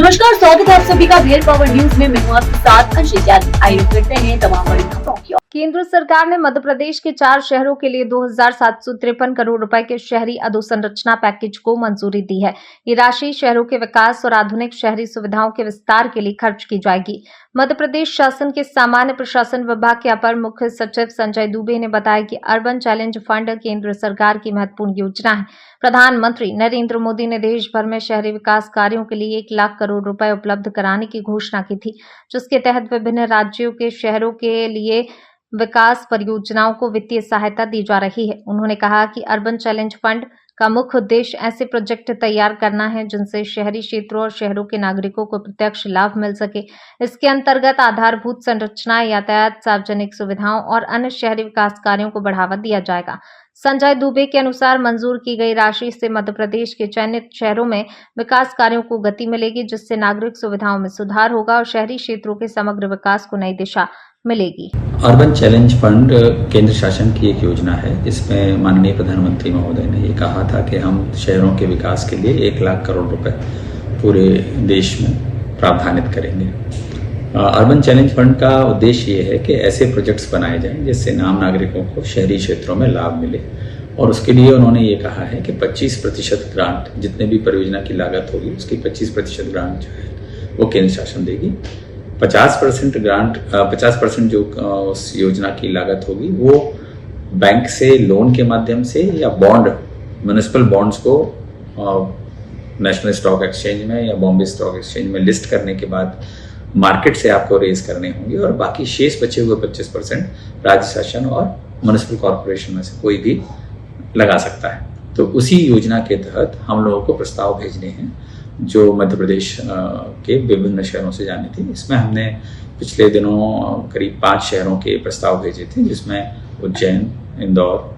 नमस्कार, स्वागत है आप सभी का रियल पावर न्यूज में। मैं हूं आपके साथ अंशित यादव। आइए करते हैं तमाम बड़ी खबरों की। केंद्र सरकार ने मध्य प्रदेश के 4 शहरों के लिए 2,753 करोड़ रुपए के शहरी अधोसंरचना पैकेज को मंजूरी दी है। ये राशि शहरों के विकास और आधुनिक शहरी सुविधाओं के विस्तार के लिए खर्च की जाएगी। मध्य प्रदेश शासन के सामान्य प्रशासन विभाग के अपर मुख्य सचिव संजय दुबे ने बताया कि अर्बन चैलेंज फंड केंद्र सरकार की महत्वपूर्ण योजना है। प्रधानमंत्री नरेंद्र मोदी ने देश भर में शहरी विकास कार्यों के लिए 1 लाख करोड़ रुपए उपलब्ध कराने की घोषणा की थी, जिसके तहत विभिन्न राज्यों के शहरों के लिए विकास परियोजनाओं को वित्तीय सहायता दी जा रही है। उन्होंने कहा कि अर्बन चैलेंज फंड का मुख्य उद्देश्य ऐसे प्रोजेक्ट तैयार करना है जिनसे शहरी क्षेत्रों और शहरों के नागरिकों को प्रत्यक्ष लाभ मिल सके। इसके अंतर्गत आधारभूत संरचना, यातायात, सार्वजनिक सुविधाओं और अन्य शहरी विकास कार्यों को बढ़ावा दिया जाएगा। संजय दुबे के अनुसार मंजूर की गई राशि से मध्य प्रदेश के चयनित शहरों में विकास कार्यों को गति मिलेगी, जिससे नागरिक सुविधाओं में सुधार होगा और शहरी क्षेत्रों के समग्र विकास को नई दिशा मिलेगी। अर्बन चैलेंज फंड केंद्र शासन की एक योजना है, जिसमें माननीय प्रधानमंत्री महोदय ने ये कहा था कि हम शहरों के विकास के लिए 1 लाख करोड़ रुपए पूरे देश में प्रावधानित करेंगे। अर्बन चैलेंज फंड का उद्देश्य ये है कि ऐसे प्रोजेक्ट्स बनाए जाएं जिससे आम नागरिकों को शहरी क्षेत्रों में लाभ मिले, और उसके लिए उन्होंने ये कहा है कि 25% ग्रांट, जितने भी परियोजना की लागत होगी उसकी 25% ग्रांट जो है वो केंद्र शासन देगी। 50% जो उस योजना की लागत होगी वो बैंक से लोन के माध्यम से या बॉन्ड, म्युनिसिपल बॉन्ड्स को नेशनल स्टॉक एक्सचेंज में या बॉम्बे स्टॉक एक्सचेंज में लिस्ट करने के बाद मार्केट से आपको रेज करने होंगे, और बाकी शेष बचे हुए 25% राज्य शासन और म्युनिसिपल कॉर्पोरेशन में से कोई भी लगा सकता है। तो उसी योजना के तहत हम लोगों को प्रस्ताव भेजने हैं जो मध्य प्रदेश के विभिन्न शहरों से जाने थे। इसमें हमने पिछले दिनों करीब 5 शहरों के प्रस्ताव भेजे थे, जिसमें उज्जैन, इंदौर,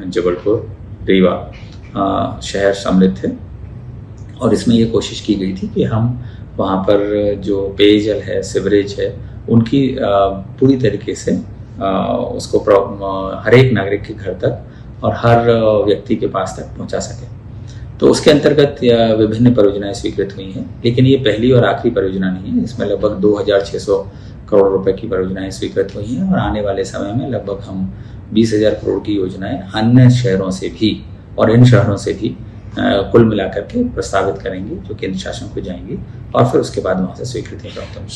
जबलपुर, रीवा शहर सम्मिलित थे। और इसमें ये कोशिश की गई थी कि हम वहाँ पर जो पेयजल है, सीवरेज है, उनकी पूरी तरीके से उसको हर एक नागरिक के घर तक और हर व्यक्ति के पास तक पहुँचा सके। तो उसके अंतर्गत विभिन्न परियोजनाएं स्वीकृत हुई हैं, लेकिन ये पहली और आखिरी परियोजना नहीं है। इसमें लगभग 2,600 करोड़ रुपए की परियोजनाएं स्वीकृत हुई हैं, और आने वाले समय में लगभग हम 20,000 करोड़ की योजनाएं अन्य शहरों से भी और इन शहरों से भी कुल मिलाकर के प्रस्तावित करेंगे, जो केंद्र शासन को जाएंगी और फिर उसके बाद वहां से स्वीकृति प्राप्त होगी।